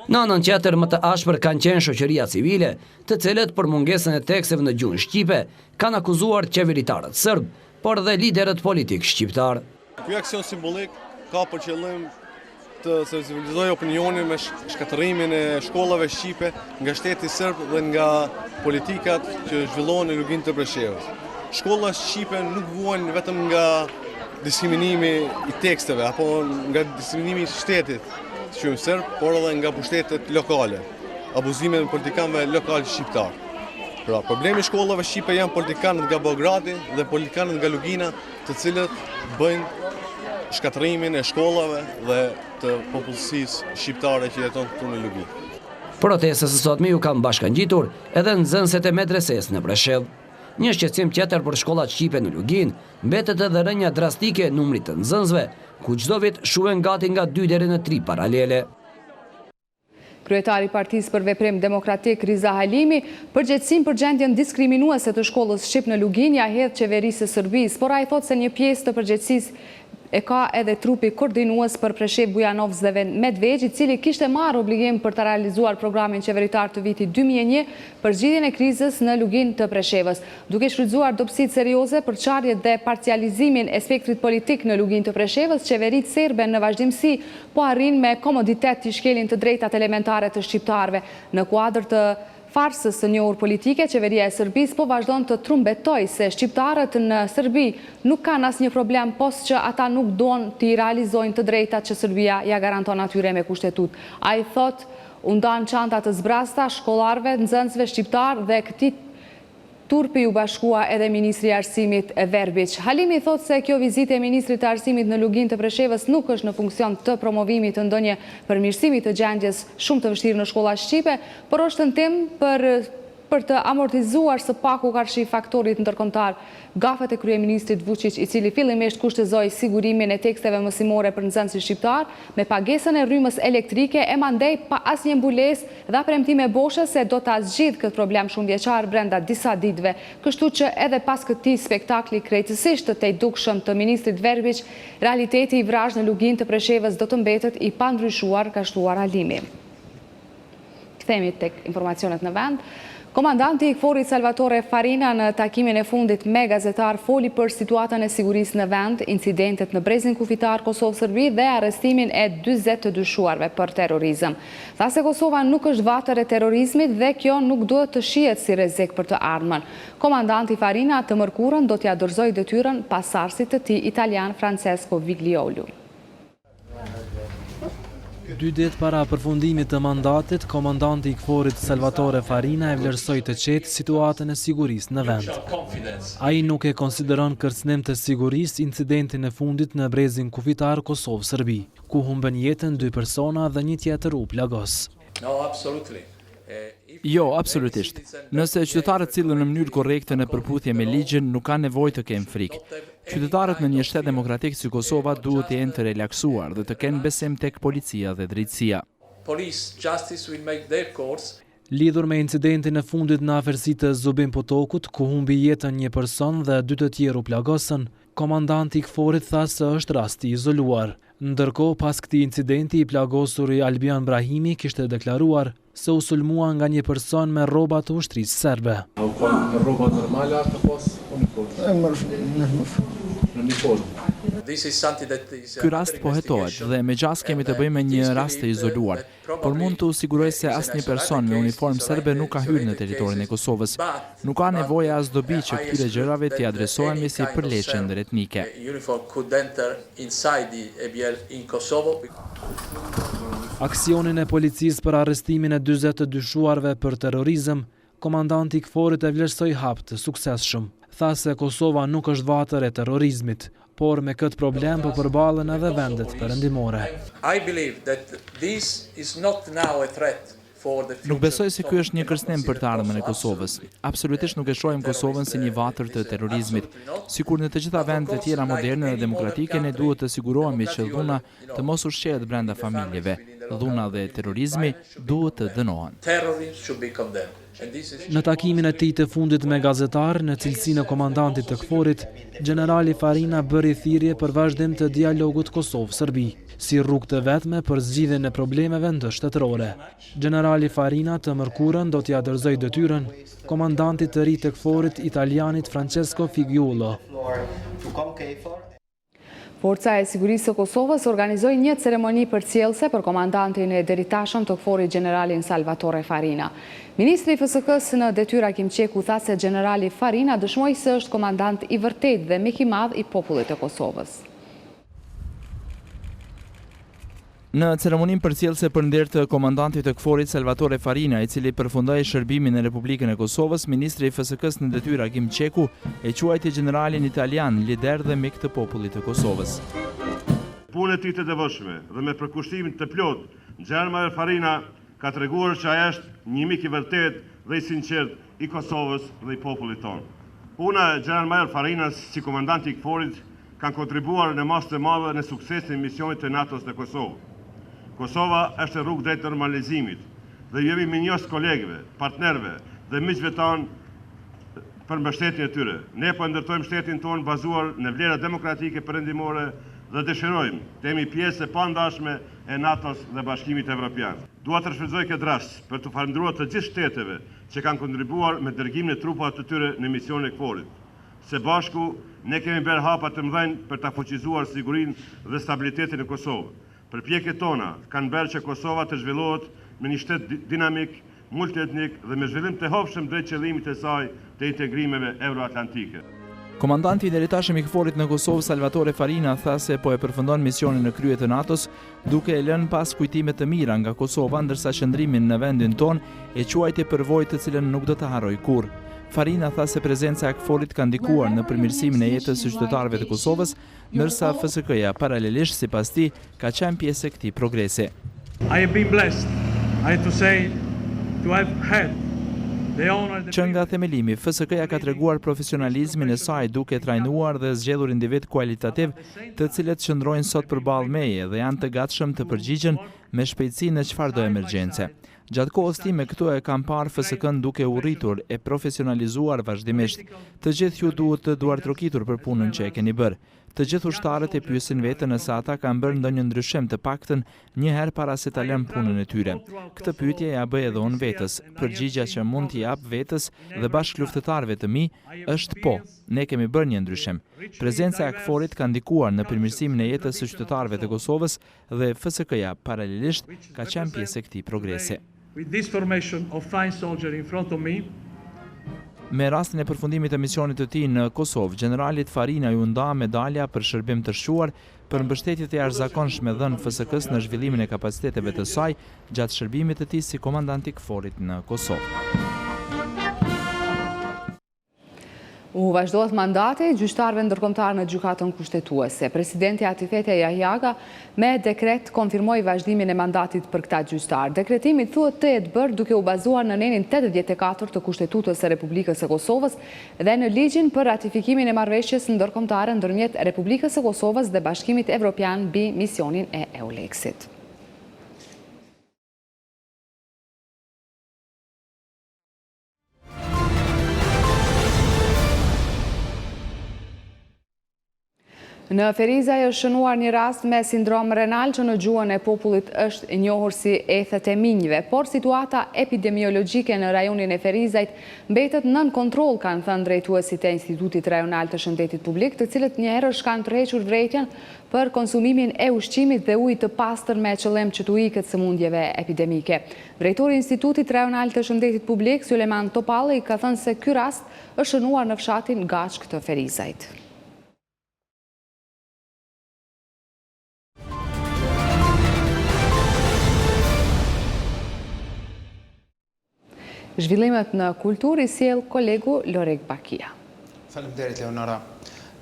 Në anën tjetër më të ashpër kanë qenë shoqëria civile, të cilët për mungesën e teksteve në gjuhën shqipe kanë akuzuar qeveritarët serb, por dhe liderët politik shqiptar. Ky aksion simbolik ka për qëllim të sensibilizojë opinionin me shkatërimin e shkollave shqipe nga shteti serb dhe nga politikat që zhvillohen në Luginë të Preshevës. Shkollat shqipe nuk vuajnë vetëm nga diskriminimi i teksteve apo nga diskriminimi i shtetit që serb, por edhe nga pushtetet lokale, abuzimet e politikanëve lokal shqiptar. Pra, problemi i shkollave shqipe janë politikanët nga Beogradi dhe politikanët nga Lugina, të cilët bëjnë shkatërimin e shkollave dhe të popullsisë shqiptare që jeton këtu në Luginë. Protestës së sotme u kanë bashkangjitur edhe nxënësit e medreses në Preshevë. Një shqetësim tjetër për shkollat shqipe në Lugin mbetet edhe rënja drastike e numrit të nxënësve, ku çdo vit shuhen gati nga 2 deri në 3 paralele. Kryetari i Partisë për Veprim Demokratik Riza Halimi përgjegjësim për gjendjen diskriminuese të shkollës shqip në Lugin ja hedh qeverisë së Serbisë, por ai thotë se një pjesë të përgjegjësisë e ka edhe trupi koordinues për Preshevë, Bujanovc dhe Medvegj, i cili kishte marrë obligim për të realizuar programin qeveritar të vitit 2001 për zgjidhjen e krizës në Luginë të Preshevës. Duke shfrytzuar dobësitë serioze për çarjet dhe parcializimin e spektrit politik në Luginë të Preshevës, qeveritë serbe në vazhdimsi po arrin me komoditet të shkelin të drejtat elementare të shqiptarëve. Në kuadër të farsës së njohur politike, qeveria e Serbisë po vazhdon të trumbetoj se shqiptarët në Serbi nuk kanë asnjë problem pos që ata nuk don të i realizojnë të drejtat që Serbia ja garanton atyre me kushtetut. Ai thot, u ndan çanta të zbrasta shkollarëve, nxënësve shqiptar dhe këtij turpi u bashkua edhe Ministri i Arsimit Verbiç. Halimi thot se kjo vizitë e Ministrit të Arsimit në Luginë të Preshevës nuk është në funksion të promovimit të ndonjë përmirësimi të gjendjes shumë të vështirë në shkolla shqipe, por është tentim për të amortizuar së paku karshi faktorit ndërkombëtar gafet e kryeministrit Vučić, i cili fillimisht kushtozoi sigurimin e teksteve mësimore për nxënësit shqiptar me pagesën e rrymës elektrike e mandej pa asnjë mbulesë dhe premtime boshe se do ta zgjidhë këtë problem shumëvjeçar brenda disa ditëve. Kështu që edhe pas këtij spektakli krejtësisht të tejdukshëm të ministrit Verbiç, realiteti i vrazh në Luginë të Preshevës do të mbetet i pandryshuar, ka shtuar Halimi. Kthehemi tek informacionet në vend. Komandanti i KFOR-it Salvatore Farina në takimin e fundit me gazetar foli për situatën e sigurisë në vend, incidentet në brezin kufitar Kosovë-Serbi dhe arrestimin e 40 të dyshuarve për terrorizëm. Tha se Kosova nuk është vatër e terrorizmit dhe kjo nuk duhet të shihet si rrezik për të ardhmen. Komandanti Farina të mërkurën do t'ia dorëzojë detyrën pasardhësit të tij italian Francesco Vigliolu. 2 ditë para përfundimit të mandatit, komandanti i KFOR-it Salvatore Farina e vlerësoi të qetë situatën e sigurisë në vend. Ai nuk e konsideron kërcënim të sigurisë incidentin e fundit në brezin kufitar Kosovë-Serbi, ku humbën jetën 2 persona dhe një tjetër u plagos. Jo, absolutisht. Nëse qytetarët cilën në mënyrë korrekte në përputhje me ligjin nuk kanë nevojë të kenë frikë. Qytetarët në një shtet demokratik si Kosova duhet të jenë të relaksuar dhe të kenë besim tek policia dhe drejtësia. Lidhur me incidentin e fundit në afërsitë të Zubin Potokut, ku humbi jetën një person dhe 2 të tjerë u plagosën, komandanti i KFOR-it tha se është rasti izoluar. Ndërkohë, pas këtij incidenti, i plagosuri Albian Brahimi kishte deklaruar se u sulmua nga një person me rroba të ushtrisë serbe. Ky rast po hetohet dhe me gjas kemi të bëjmë me një rast të izoluar, por mund të siguroj se asnjë person me uniformë serbe nuk ka hyrë në territorin e Kosovës. Nuk ka nevojë as dobi që këtyre gjërave t'i adresohemi si përleqje ndëretnike. Aksionin e policisë për arrestimin e 40 të dyshuarve për terrorizëm, komandanti i KFOR-it e vlerësoi hap të suksesshëm. Tha se Kosova nuk është vatër e terrorizmit, por me këtë problem po përballen edhe vendet perëndimore. Nuk besoj se ky është një kërcënim për të ardhmen e Kosovës. Absolutisht nuk e shohim Kosovën si një vatër të terrorizmit. Sikur në të gjitha vendet e tjera moderne dhe demokratike, ne duhet të sigurohemi që dhuna të mos ushqehet brenda familjeve. Dhuna dhe terrorizmi duhet të dënohen. Në takimin e tij të fundit me gazetar, në cilësinë e komandantit të KFOR-it, generali Farina bëri thirrje për vazhdim të dialogut Kosovë-Serbi, si rrugë të vetme për zgjidhjen e problemeve ndërshtetërore. Generali Farina të mërkurën do t'ia dorëzojë detyrën komandantit të ri të KFOR-it italianit Francesco Figliuolo. Forca e Sigurisë së Kosovës organizoi një ceremoni përcjellëse për komandantin e deritashëm të KFOR-it generalin Salvatore Farina. Ministri i FSK-s në detyr Hakim Qeku tha se generali Farina dëshmoi se është komandant i vërtetë dhe mik i madh i popullit të Kosovës. Në ceremoninë përcjellëse për nder të komandantit të KFOR-it Salvatore Farina, i cili përfundoi shërbimin në Republikën e Kosovës, ministri i FSK-s në detyrë Hakim Qeku e quajti generalin italian lider dhe mik të popullit të Kosovës. Punët e tij të devotshme dhe me përkushtimin të plot, generali Farina ka treguar që ai është një mik i vërtet dhe i sinqert i Kosovës dhe i popullit tonë. Puna e general Farinas si komandant i KFOR-it kanë kontribuar në masë të madhe në suksesin e misionit të NATO-s në Kosovë. Kosova është rrugë drejt normalizimit dhe jemi minjos kolegëve, partnerve dhe miqve tanë për mbështetjen e tyre. Ne po ndërtojmë shtetin tonë bazuar në vlera demokratike perëndimore dhe dëshirojmë të jemi pjesë e pandashme e NATO-s dhe Bashkimit Evropian. Dua të shfrytëzoj këtë rast për të falendëruar të gjithë shteteve që kanë kontribuar me dërgimin e trupave të tyre në misionin e KFOR-it. Së bashku ne kemi bërë hapa të mëdhenj për ta fuqizuar sigurinë dhe stabilitetin e Kosovës. Përpjekjet tona kanë bërë që Kosova të zhvillohet me një shtet dinamik, multietnik dhe me zhvillim të hapshëm drejt qëllimit të saj të integrimeve euroatlantike. Komandanti i deritashëm i KFOR-it në Kosovë Salvatore Farina tha se po e përfundon misionin në krye të NATO-s, duke e lënë pas kujtime të mira nga Kosova, ndërsa qëndrimin në vendin tonë e quajti përvojë të cilën nuk do të harroj kurrë. Farina tha se prezenca e KFOR-it ka ndikuar në përmirësimin e jetës së qytetarëve të Kosovës, ndërsa FSK-ja paralelisht sipas tij ka qenë pjesë e këtij progresi. Që nga themelimi, FSK-ja ka treguar profesionalizmin e saj duke trajnuar dhe zgjedhur individ kualitativ, të cilët qëndrojnë sot përballë meje dhe janë të gatshëm të përgjigjen me shpejtësi në çfarëdo emergjencë. Gjatë kohës time këtu e kam parë FSK-n duke u rritur e profesionalizuar vazhdimisht. Të gjithë ju duhet të duartrokitur për punën që e keni bërë. Të gjithë ushtarët e pyesin veten nëse ata kanë bërë ndonjë ndryshim të paktën një herë para se ta lënë punën e tyre. Këtë pyetje ja bëj edhe unë vetes. Përgjigjja që mund t'i jap vetes dhe bashkëluftëtarëve të mi është po. Ne kemi bërë një ndryshim. Prezenca e KFOR-it ka ndikuar në përmirësimin e jetës së qytetarëve të Kosovës dhe FSK-ja paralelisht ka qenë pjesë e këtij progresi. Me rastin e përfundimit të misionit të tij në Kosovë, generalit Farina ju nda medalja për shërbim të shquar për mbështetjet e jashtëzakonshme dhënë FSK-s në zhvillimin e kapaciteteve të saj gjatë shërbimit të tij si komandant i KFOR-it në Kosovë. U vazhdohet mandati gjyqtarëve ndërkombëtar në gjykatën kushtetuese. Presidenti Atifete Jahjaga me dekret konfirmoi vazhdimin e mandatit për këta gjyqtar. Dekretimi thuhet të jetë bërë duke u bazuar në nenin 84 të Kushtetutës së Republikës së Kosovës dhe në ligjin për ratifikimin e marrëveshjes ndërkombëtare ndërmjet Republikës së Kosovës dhe Bashkimit Evropian mbi misionin e EULEX-it. Në Ferizaj është shënuar një rast me sindrom renal që në gjuhën e popullit është njohur si ethet e minjve, por situata epidemiologjike në rajonin e Ferizajt mbetet nën kontroll, kanë thënë drejtuesit e Institutit Rajonal të Shëndetit Publik, të cilët njëherësh kanë tërhequr vërejtjen për konsumimin e ushqimit dhe ujit të pastër me qëllim që t'u ikët sëmundjeve epidemike. Drejtori i Institutit Rajonal të Shëndetit Publik, Suleman Topalli, ka thënë se ky rast është shënuar në fshatin Gaçk të Ferizajt. Zhvillimet në kulturë i sjell kolegu Lorek Bakia. Faleminderit Leonora.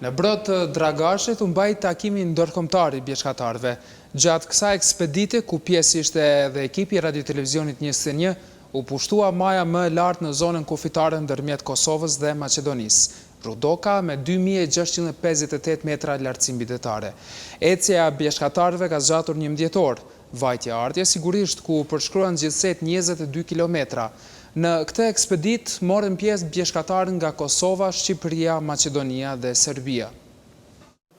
Në brot të Dragashit u mbajt takimin ndërkombëtar i bjeshkatarëve. Gjatë kësaj ekspedite, ku pjesë ishte edhe ekipi i Radio-Televizionit 21, u pushtua maja më e lartë në zonën kufitare ndërmjet Kosovës dhe Maqedonisë. Rudoka me 2658 metra lartësi mbydetare. Ecja e bjeshkatarëve ka zgjatur 11 orë. Vajtja ardhje sigurisht ku përshkruan gjithsej 22 kilometra. Në këtë ekspedit morën pjesë bjeshkatarë nga Kosova, Shqipëria, Maqedonia dhe Serbia.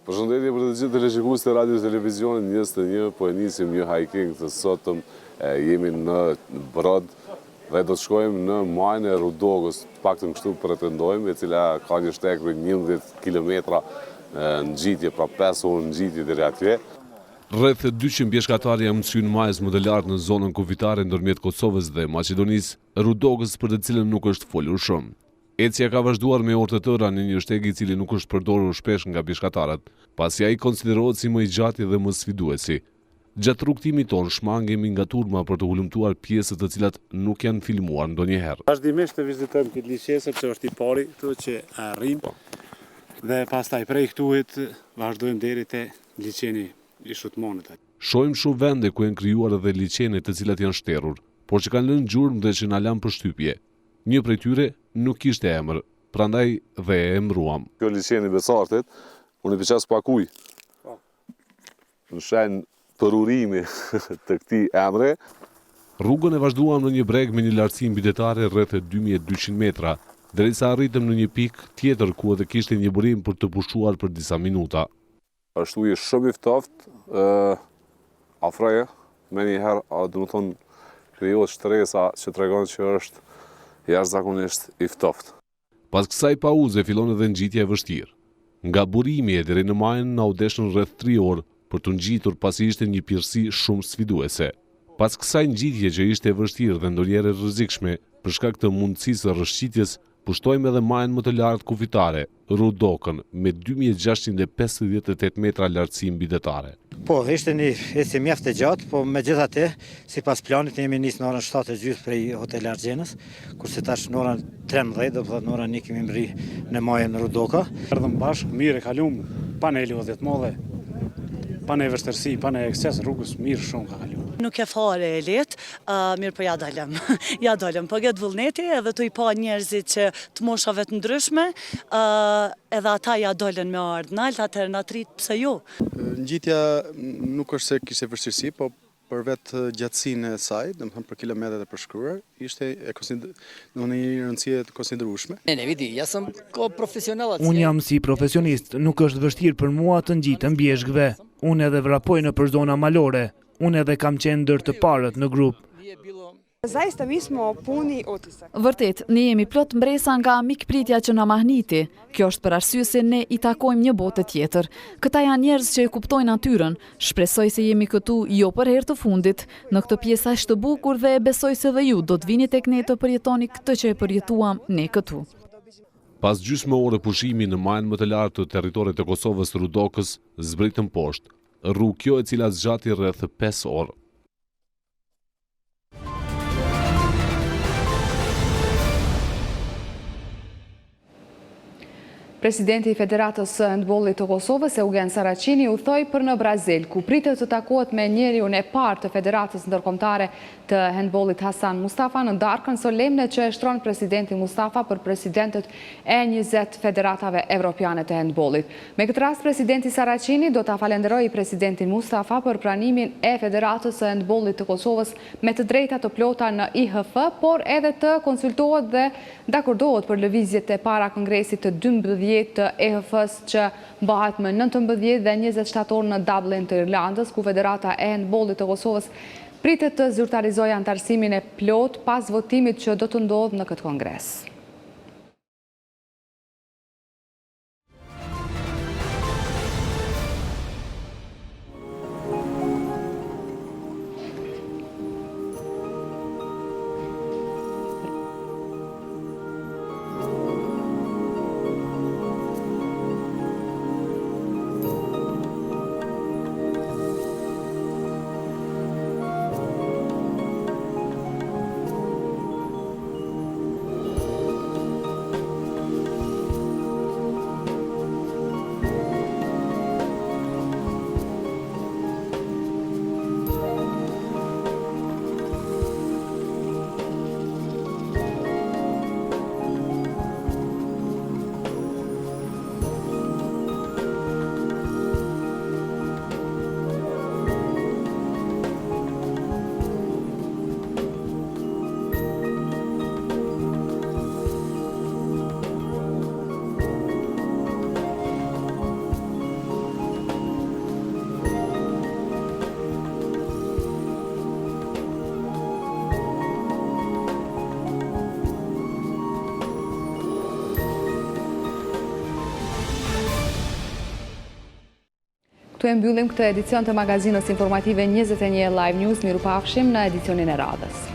Përshëndetje për të gjithë teleshikuesit e Radio-Televizionit 21, po e nisim një hiking të sotëm, jemi në Brod dhe do të shkojmë në majën e Rudogës, paktën kështu pretendojmë, e cila ka një shtek për 11 kilometra në gjitje, pra 5 orë në gjitje deri atje. Rreth 200 bjeshkatarë janë mësuar majës më të lartë në zonën kufitare ndërmjet Kosovës dhe Maqedonisë, Rudogës për të cilën nuk është folur shumë. Ecja ka vazhduar me orë të tëra në një shteg i cili nuk është përdorur shpesh nga bjeshkatarët, pasi ai konsiderohet si më i gjati dhe më sfiduesi. Gjatë rrugtimit tonë shmangemi nga turma për të hulumtuar pjesët të cilat nuk janë filmuar ndonjëherë. Vazhdimisht të vizitojmë këtë liçe sepse është i pari këtu që arrim dhe pastaj prej këtuit vazhdojmë deri te liçeni i Shutmonit. Shohim shumë vende ku janë krijuar edhe liçene të cilat janë shterur, por që kanë lënë gjurmë dhe që na lanë përshtypje. Një prej tyre nuk kishte emër, prandaj dhe e emëruam. Kjo liçeni Besartit, unë i pëqes pakuj. Në shenjë përurimi të këtij emri. Rrugën e vazhduam në një breg me një lartësi mbydetare rreth 2200 metra, derisa arritëm në një pikë tjetër ku edhe kishte një burim për të pushuar për disa minuta. Është ujë shumë i ftoftë, afroje, me njëherë, do të thonë, krijohet shtresa që tregon që është jashtëzakonisht i ftoftë. Pas kësaj pauze fillon edhe ngjitja e vështirë. Nga burimi e deri në majën na u deshën rreth 3 orë për të ngjitur pasi ishte një pirësi shumë sfiduese. Pas kësaj ngjitje që ishte e vështirë dhe ndonjëherë rrezikshme për shkak të mundësisë së rrëshqitjes, pushtojmë edhe majën më të lartë kufitare, Rudokën, me 2658 metra lartësi mbydetare. Po, ishte një ecje mjaft e gjatë, po megjithatë, sipas planit jemi nisë në orën 7:30 prej Hotel Argjenës, kurse tash në orën 13, do të thotë në orën 1 kemi mri në majën Rudoka. Erdhëm bashkë, mirë e kalum, pa ne lodhje të mëdha, pa ne vështirësi, pa ne ekses, rrugës mirë shumë ka kaluar. Nuk e fare e letë, mirë po ja dalëm. Ja dalëm, po gjetë vullneti edhe të i pa njerëzit që të moshave të ndryshme, edhe ata ja dalën me ardhë nalt, atëherë na trit pse jo. Ngjitja nuk është se kishte vështirësi, po për vetë gjatësinë e saj, domethënë për kilometrat e përshkruar, ishte në një rëndësi të konsiderueshme. Ne vidi, ja sam ko profesional. Unë jam si profesionist, nuk është vështirë për mua të ngjitëm bjeshkëve. Unë edhe vrapoj në për zona malore. Unë edhe kam qenë ndër të parët në grup. Vërtet, ne jemi plot mbresa nga mikpritja që na mahniti. Kjo është për arsye se ne i takojmë një botë tjetër. Këta janë njerëz që e kuptojnë natyrën. Shpresoj se jemi këtu jo për herë të fundit. Në këtë pjesë aq të bukur dhe besoj se dhe ju do të vini tek ne të përjetoni këtë që e përjetuam ne këtu. Pas gjysmë ore pushimi në majën më të lartë të territorit të Kosovës Rudokës, zbritëm poshtë. Rrugë kjo e cila zgjati rreth 5 orë. Presidenti i Federatës së Handbollit të Kosovës, Eugen Saraqini, udhtoi për në Brazil, ku pritet të takohet me njeriun e parë të Federatës Ndërkombëtare të Handbollit Hasan Mustafa në darkën solemne që e shtron presidenti Mustafa për presidentët e 20 federatave evropiane të handbollit. Me këtë rast, presidenti Saraqini do ta falenderojë presidentin Mustafa për pranimin e Federatës së Handbollit të Kosovës me të drejta të plota në IHF, por edhe të konsultohet dhe dakordohet për lëvizjet e para kongresit të 12 të EHF-s që bëhet më 19 dhe 20 shtator në Dublin të Irlandës, ku Federata e Handbollit të Kosovës pritet të zyrtarizojë antarësimin e plot pas votimit që do të ndodhë në këtë kongres. Këtu e mbyllim këtë edicion të magazinës informative 21 Live News. Mirupafshim në edicionin e radhës.